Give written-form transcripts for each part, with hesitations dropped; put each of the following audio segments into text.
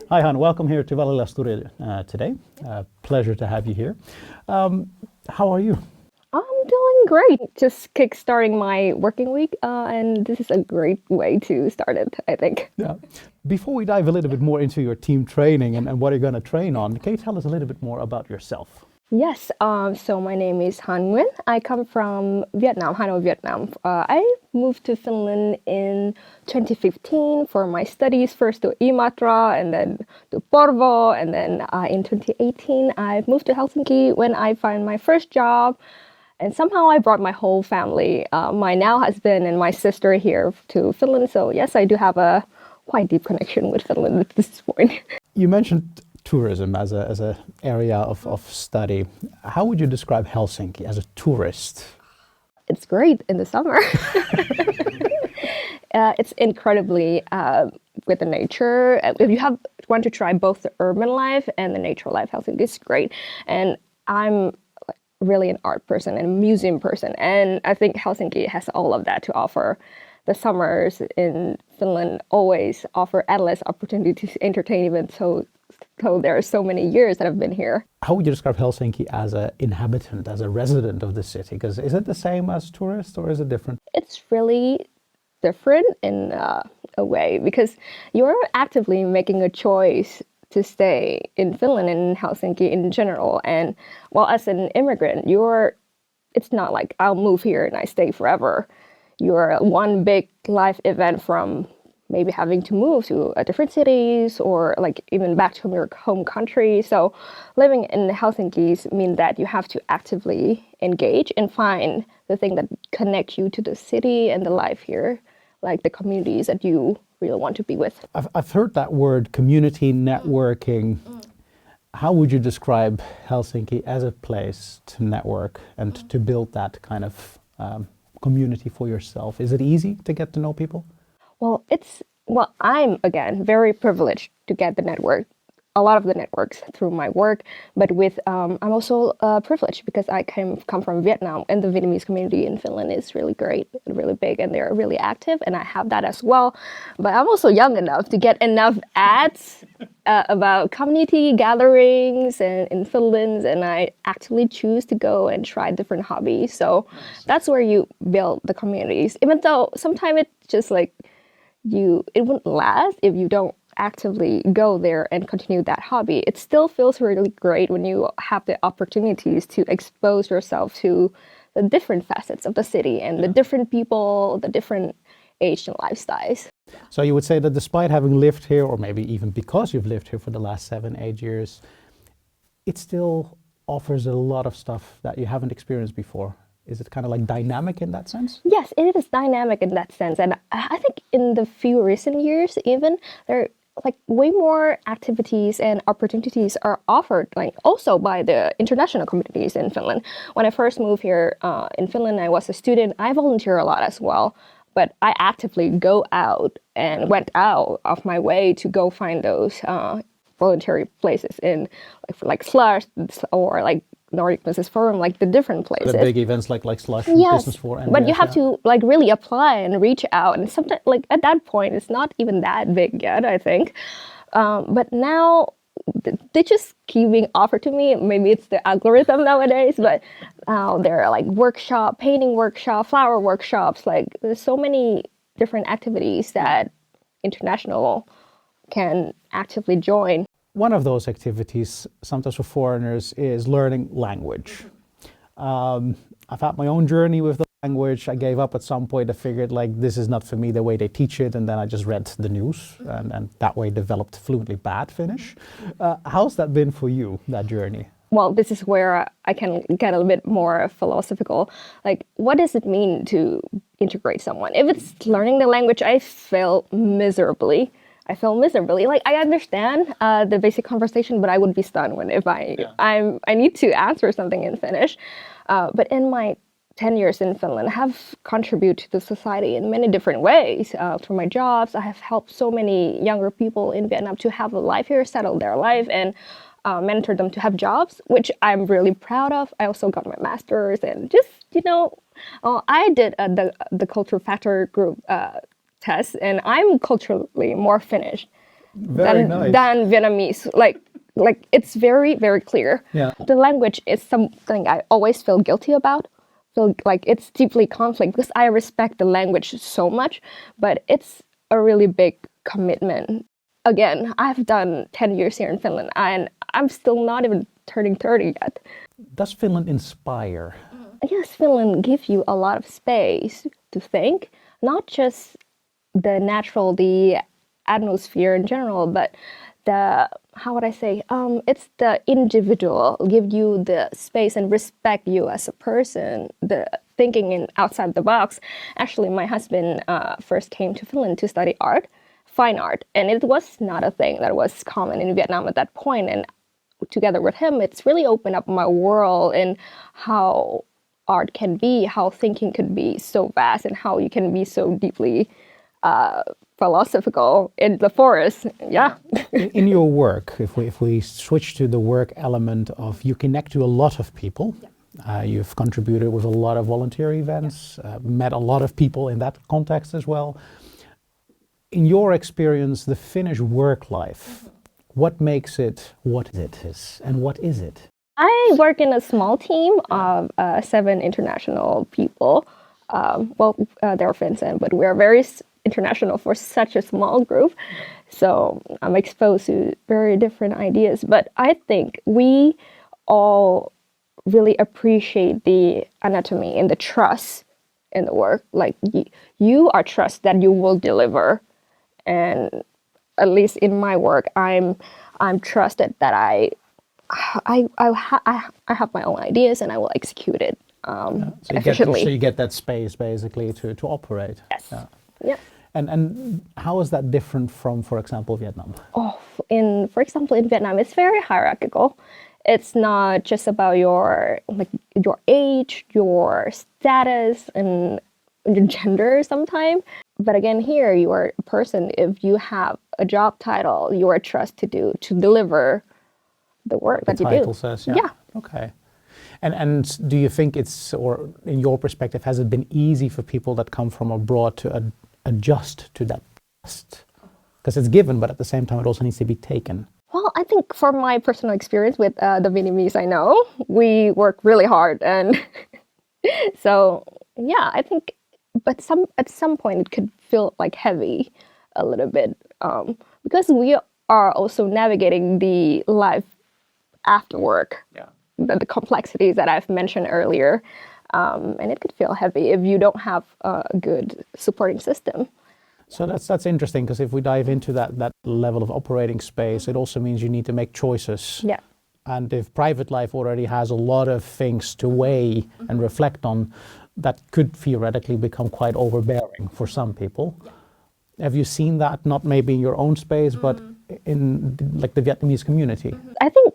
Hi, Han. Welcome here to Valilasturi today. Pleasure to have you here. How are you? I'm doing great. Just kickstarting my working week, and this is a great way to start it, I think. Yeah. Before we dive a little bit more into your team training and what you're going to train on, can you tell us a little bit more about yourself? Yes, so my name is Nguyen. I come from Vietnam, Hanoi, Vietnam. I moved to Finland in 2015 for my studies, first to Imatra and then to Porvoo. And then in 2018, I moved to Helsinki when I found my first job. And somehow I brought my whole family, my now husband and my sister here to Finland. So yes, I do have a quite deep connection with Finland at this point. You mentioned tourism as a area of study. How would you describe Helsinki as a tourist? It's great in the summer. It's incredibly with the nature. If you want to try both the urban life and the nature life, Helsinki is great. And I'm really an art person and a museum person, and I think Helsinki has all of that to offer. The summers in Finland always offer endless opportunities to entertain, even so there are so many years that I've been here. How would you describe Helsinki as an inhabitant, as a resident of the city? Because is it the same as tourists or is it different? It's really different in a way because you're actively making a choice to stay in Finland and in Helsinki in general. And well, as an immigrant, it's not like I'll move here and I stay forever. You're one big life event from maybe having to move to a different cities or like even back to your home country. So living in Helsinki means that you have to actively engage and find the thing that connects you to the city and the life here, like the communities that you really want to be with. I've heard that word, community networking. How would you describe Helsinki as a place to network and to build that kind of community for yourself? Is it easy to get to know people? Well, I'm again very privileged to get a lot of the networks through my work, but I'm also privileged because I come from Vietnam, and the Vietnamese community in Finland is really great and really big, and they're really active, and I have that as well. But I'm also young enough to get enough ads about community gatherings and in Finland, and I actually choose to go and try different hobbies. So that's where you build the communities, even though sometimes it's just like it wouldn't last if you don't actively go there and continue that hobby. It still feels really great when you have the opportunities to expose yourself to the different facets of the city and the different people, the different age and lifestyles. So you would say that despite having lived here, or maybe even because you've lived here for the last 7-8 years, it still offers a lot of stuff that you haven't experienced before. Is it kind of like dynamic in that sense? Yes, it is dynamic in that sense. And I think in the few recent years, even there like way more activities and opportunities are offered, like also by the international communities in Finland. When I first moved here in Finland, I was a student. I volunteer a lot as well, but I actively go out and went out of my way to go find those voluntary places in like Slush or like Nordic Business Forum, like the different places. The big events like Slush, yes, Business Forum. But you have to like really apply and reach out. And sometimes like at that point, it's not even that big yet, I think. But now they just keep being offered to me. Maybe it's the algorithm nowadays, but there are like painting workshop, flower workshops. Like there's so many different activities that international can actively join. One of those activities, sometimes for foreigners, is learning language. I've had my own journey with the language. I gave up at some point. I figured like this is not for me the way they teach it, and then I just read the news and that way developed fluently bad Finnish. How's that been for you, that journey? Well, this is where I can get a little bit more philosophical. Like, what does it mean to integrate someone? If it's learning the language, I fail miserably. Like I understand the basic conversation, but I would be stunned if I need to answer something in Finnish. But in my 10 years in Finland, I have contributed to the society in many different ways. Through my jobs, I have helped so many younger people in Vietnam to have a life here, settle their life, and mentor them to have jobs, which I'm really proud of. I also got my master's, and just I did the cultural factor group test, and I'm culturally more Finnish Very nice. than Vietnamese. Like it's very, very clear. Yeah. The language is something I always feel guilty about. Feel like it's deeply conflict because I respect the language so much, but it's a really big commitment. Again, I've done 10 years here in Finland and I'm still not even turning 30 yet. Does Finland inspire? Yes, Finland gives you a lot of space to think, not just the natural, the atmosphere in general, but the, how would I say, it's the individual, give you the space and respect you as a person, the thinking in outside the box. Actually, my husband first came to Finland to study art, fine art, and it was not a thing that was common in Vietnam at that point. And together with him, it's really opened up my world in how art can be, how thinking could be so vast, and how you can be so deeply philosophical in the forest. Yeah. In your work, if we switch to the work element of you connect to a lot of people, you've contributed with a lot of volunteer events, met a lot of people in that context as well. In your experience, the Finnish work life, what makes it what it is, and what is it? I work in a small team of 7 international people. They're Finns, but we're very international for such a small group. So I'm exposed to very different ideas. But I think we all really appreciate the anatomy and the trust in the work. Like you are trust that you will deliver. And at least in my work, I'm trusted that I have my own ideas and I will execute it efficiently. So you get that space basically to operate. Yes. Yeah. And how is that different from, for example, Vietnam? For example, in Vietnam, it's very hierarchical. It's not just about your age, your status, and your gender sometimes. But again, here you are a person. If you have a job title, you are trusted to deliver the work that you do. The title says, yeah. Okay. And do you think it's, or in your perspective, has it been easy for people that come from abroad to adjust to that trust? Because it's given, but at the same time, it also needs to be taken. Well, I think from my personal experience with the Vietnamese I know, we work really hard. And so, yeah, I think, but at some point it could feel like heavy a little bit because we are also navigating the life after work, the complexities that I've mentioned earlier. And it could feel heavy if you don't have a good supporting system. So that's interesting, because if we dive into that level of operating space, it also means you need to make choices. Yeah. And if private life already has a lot of things to weigh and reflect on, that could theoretically become quite overbearing for some people. Yeah. Have you seen that, not maybe in your own space, but in like the Vietnamese community? I think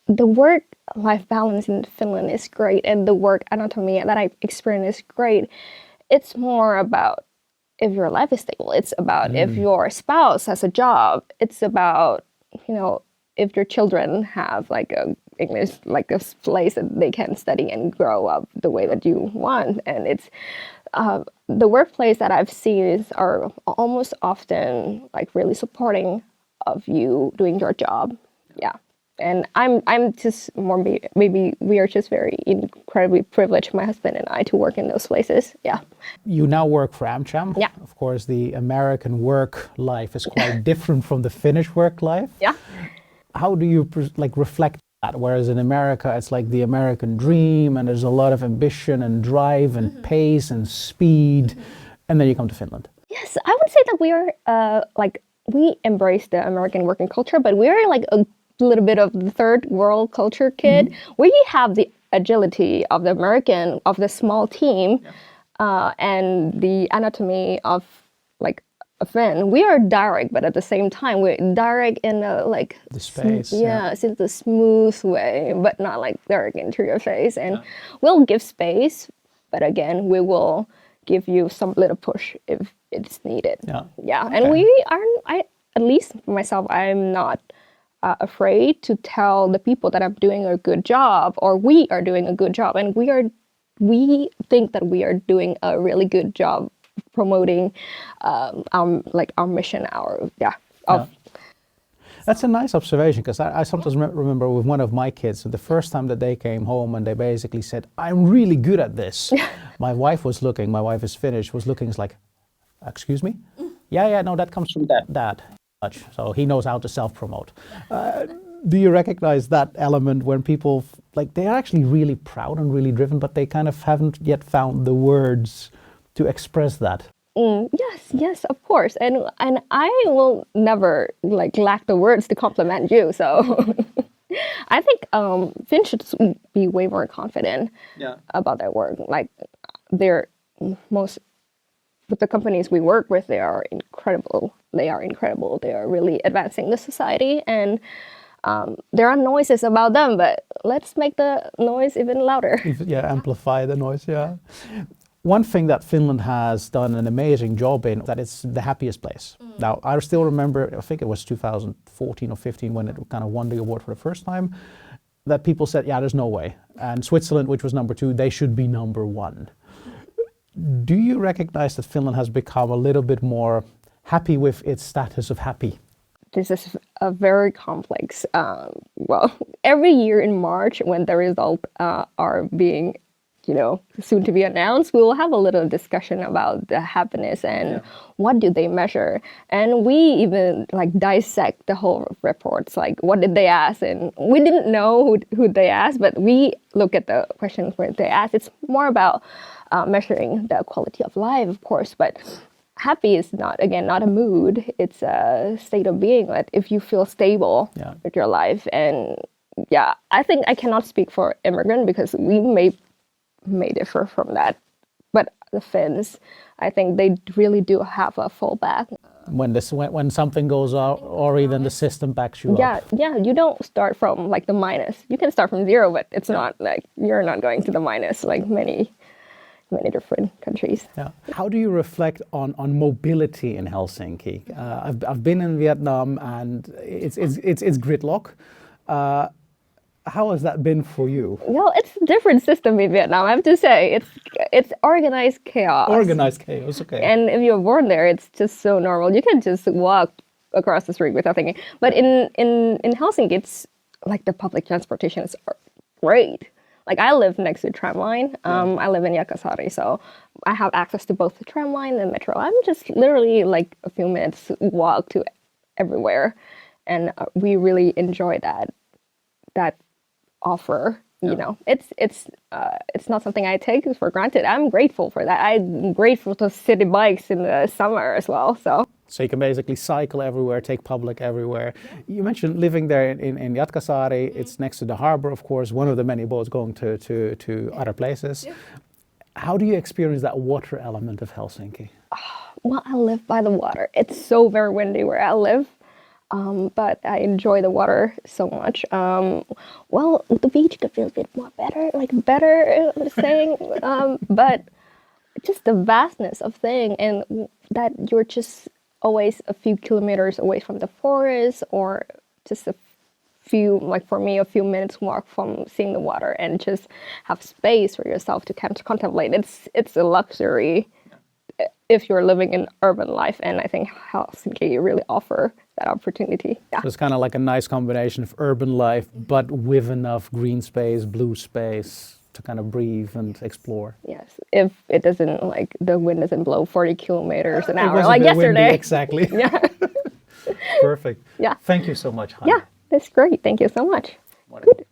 the work-life balance in Finland is great, and the work anatomy that I experience is great. It's more about if your life is stable. It's about if your spouse has a job. It's about, if your children have like a English, like a place that they can study and grow up the way that you want. And it's the workplace that I've seen are almost often like really supporting of you doing your job. Yeah. And I'm just more, maybe we are just very incredibly privileged, my husband and I, to work in those places. Yeah. You now work for AmCham. Yeah. Of course, the American work life is quite different from the Finnish work life. Yeah. How do you reflect that? Whereas in America, it's like the American dream, and there's a lot of ambition and drive and pace and speed. And then you come to Finland. Yes, I would say that we are we embrace the American working culture, but we are like a little bit of the third world culture kid. We have the agility of the American, of the small team, and the anatomy of like a Finn. We are direct, but at the same time, we're direct in a like the space. It's in the smooth way, but not like direct into your face. And we'll give space, but again, we will give you some little push if it's needed. Yeah. Okay. And we aren't. At least for myself, I'm not afraid to tell the people that I'm doing a good job, or we are doing a good job, and we think that we are doing a really good job promoting our mission, of That's a nice observation, because I sometimes remember with one of my kids, the first time that they came home and they basically said, I'm really good at this. My wife is Finnish, was looking, like, excuse me? Yeah, no, that comes from dad. So he knows how to self-promote. Do you recognize that element when people, like, they're actually really proud and really driven, but they kind of haven't yet found the words to express that? Yes, of course, and I will never like lack the words to compliment you. So I think Finn should be way more confident about their work. Like they're most with the companies we work with, they are incredible. They are really advancing the society, and there are noises about them, but let's make the noise even louder. Amplify the noise. Yeah. One thing that Finland has done an amazing job in, that it's the happiest place. Now, I still remember, I think it was 2014 or 15 when it kind of won the award for the first time, that people said, yeah, there's no way. And Switzerland, which was number 2, they should be number 1. Do you recognize that Finland has become a little bit more happy with its status of happy? This is a very complex, every year in March when the results are being soon to be announced, we will have a little discussion about the happiness and what do they measure. And we even like dissect the whole reports, like what did they ask? And we didn't know who they asked, but we look at the questions where they asked. It's more about measuring the quality of life, of course, but happy is not a mood. It's a state of being. That if you feel stable with your life, and I think I cannot speak for immigrant because we may differ from that, but the Finns, I think they really do have a fallback. When something goes out, or even the system backs you up. Yeah, you don't start from like the minus. You can start from 0, but it's not like you're not going to the minus like many different countries. Yeah. How do you reflect on mobility in Helsinki? I've been in Vietnam, and it's gridlock. How has that been for you? Well, it's a different system in Vietnam, I have to say. It's organized chaos. Organized chaos, okay. And if you're born there, it's just so normal. You can just walk across the street without thinking. But in Helsinki, it's like the public transportation is great. Like I live next to the tram line. I live in Jäkäsaari, so I have access to both the tram line and metro. I'm just literally like a few minutes walk to everywhere. And we really enjoy that offer. It's not something I take for granted. I'm grateful for that. I'm grateful to city bikes in the summer as well. So you can basically cycle everywhere, take public everywhere. You mentioned living there in Jätkäsaari. It's next to the harbor, of course, one of the many boats going to other places. How do you experience that water element of Helsinki? Well, I live by the water. It's so very windy where I live. But I enjoy the water so much. The beach could feel a bit more better, I'm saying. But just the vastness of thing, and that you're just always a few kilometers away from the forest, or just a few, like for me, a few minutes walk from seeing the water, and just have space for yourself to contemplate. It's a luxury if you're living in urban life, and I think Helsinki really offer that opportunity. Yeah. So it's kind of like a nice combination of urban life, but with enough green space, blue space to kind of breathe and explore. Yes, if it doesn't, like the wind doesn't blow 40 kilometers an hour like yesterday. Windy, exactly. Yeah. Perfect. Yeah. Thank you so much, Hanh. Yeah, that's great. Thank you so much. Wonderful. Good.